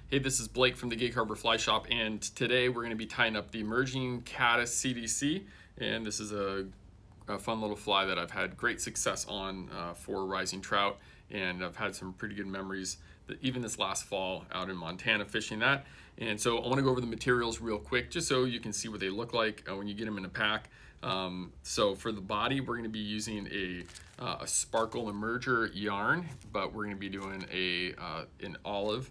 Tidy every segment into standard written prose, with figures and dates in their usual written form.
Hey, this is Blake from the Gig Harbor Fly Shop, and today we're going to be tying up the emerging Caddis CDC, and this is a fun little fly that I've had great success on for rising trout, and I've had some pretty good memories that even this last fall out in Montana fishing that. And so I want to go over the materials real quick just so you can see what they look like when you get them in a pack. So for the body, we're going to be using a sparkle emerger yarn, but we're going to be doing an olive,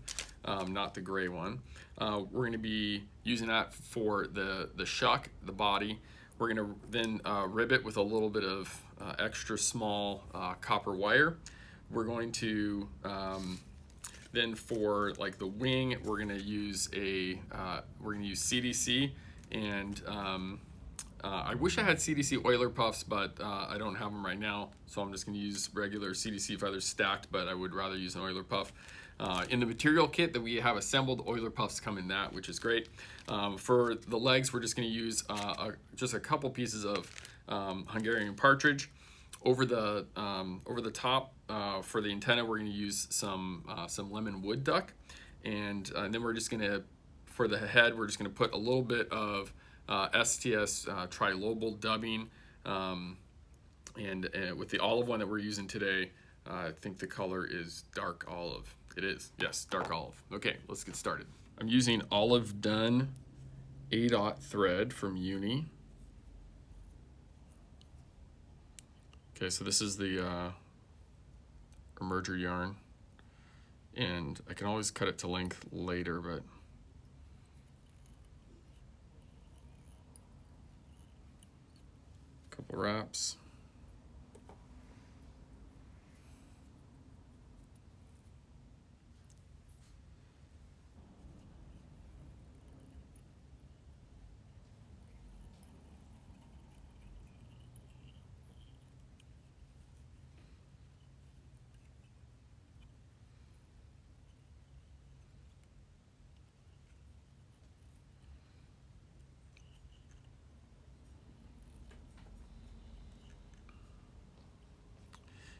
not the gray one. We're going to be using that for the shuck, the body. We're going to then rib it with a little bit of extra small copper wire. We're going to then for like the wing, we're going to use CDC, and I wish I had CDC oiler puffs, but I don't have them right now, so I'm just going to use regular CDC feathers stacked, but I would rather use an oiler puff. In the material kit that we have assembled, oiler puffs come in that, which is great. For the legs, we're just going to use just a couple pieces of Hungarian partridge. Over the top for the antenna, we're going to use some lemon wood duck, and then we're just going to, for the head, we're just going to put a little bit of STS trilobal dubbing, and with the olive one that we're using today, I think the color is dark olive. It is, yes, dark olive. Okay, let's get started. I'm using olive dun A-dot thread from Uni. Okay, so this is the emerger yarn, and I can always cut it to length later, but a couple wraps.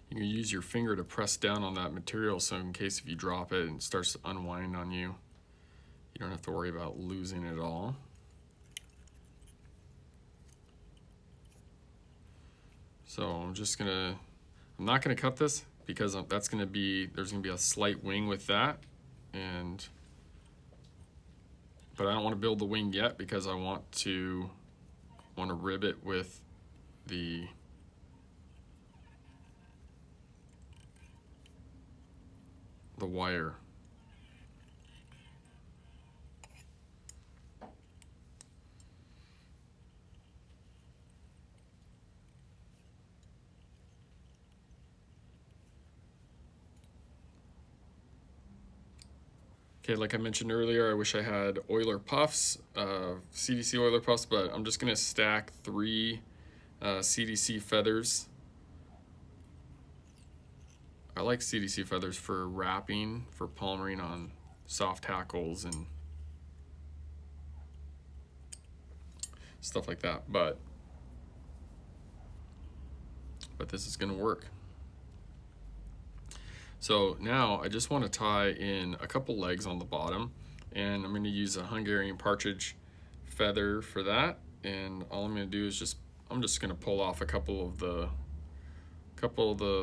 You can use your finger to press down on that material, so in case if you drop it and it starts to unwind on you, you don't have to worry about losing it all. So I'm not gonna cut this because there's gonna be a slight wing with that, but I don't want to build the wing yet because I want to rib it with the wire. Okay, like I mentioned earlier, I wish I had oiler puffs, CDC oiler puffs, but I'm just gonna stack 3 CDC feathers. I like CDC feathers for wrapping, for palmering on soft hackles and stuff like that, but this is gonna work. So now I just want to tie in a couple legs on the bottom, and I'm going to use a Hungarian partridge feather for that, and all I'm going to do is I'm just going to pull off a couple of the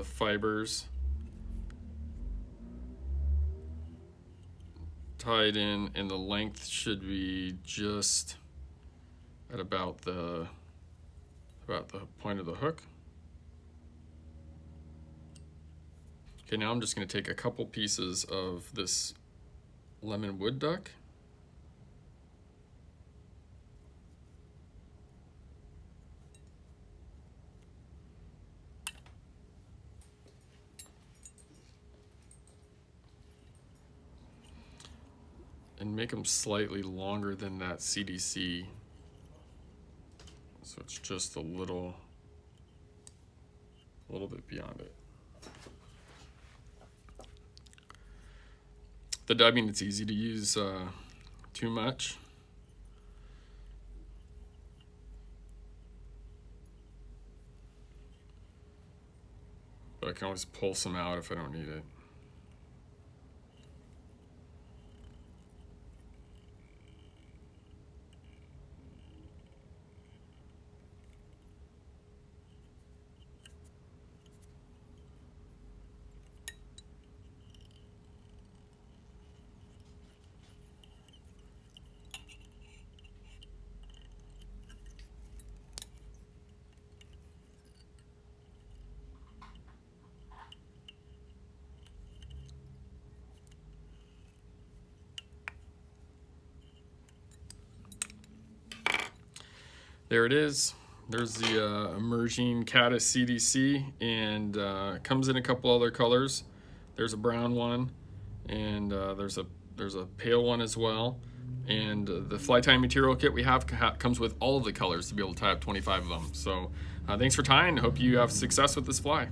fibers, tie it in, and the length should be just at about the point of the hook. Okay, now I'm just going to take a couple pieces of this lemon wood duck, and make them slightly longer than that CDC, so it's just a little bit beyond it. The dubbing, it's easy to use too much. But I can always pull some out if I don't need it. there it is. There's the emerging Caddis CDC, and comes in a couple other colors. There's a brown one, and there's a pale one as well. And the fly tying material kit we have comes with all of the colors to be able to tie up 25 of them. So thanks for tying. Hope you have success with this fly.